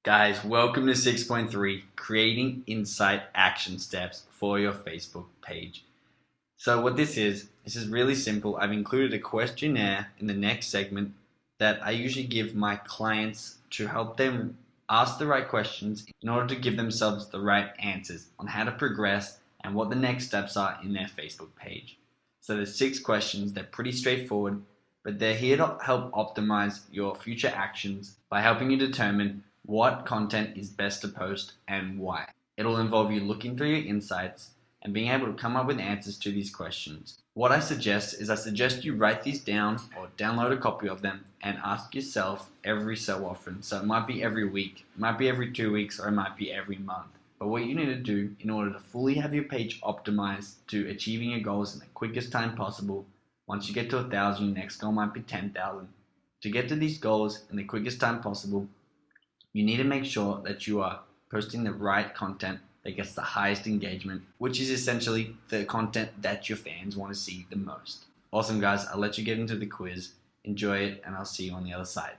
Guys, welcome to 6.3, creating insight action steps for your Facebook page. So what this is really simple. I've included a questionnaire in the next segment that I usually give my clients to help them ask the right questions in order to give themselves the right answers on how to progress and what the next steps are in their Facebook page. So there's 6 questions. They're pretty straightforward, but they're here to help optimize your future actions by helping you determine what content is best to post and why. It'll involve you looking through your insights and being able to come up with answers to these questions. What I suggest you write these down or download a copy of them and ask yourself every so often. So it might be every week, it might be every 2 weeks, or it might be every month. But what you need to do in order to fully have your page optimized to achieving your goals in the quickest time possible, once you get to 1,000, your next goal might be 10,000. To get to these goals in the quickest time possible, you need to make sure that you are posting the right content that gets the highest engagement, which is essentially the content that your fans want to see the most. Awesome, guys. I'll let you get into the quiz. Enjoy it, and I'll see you on the other side.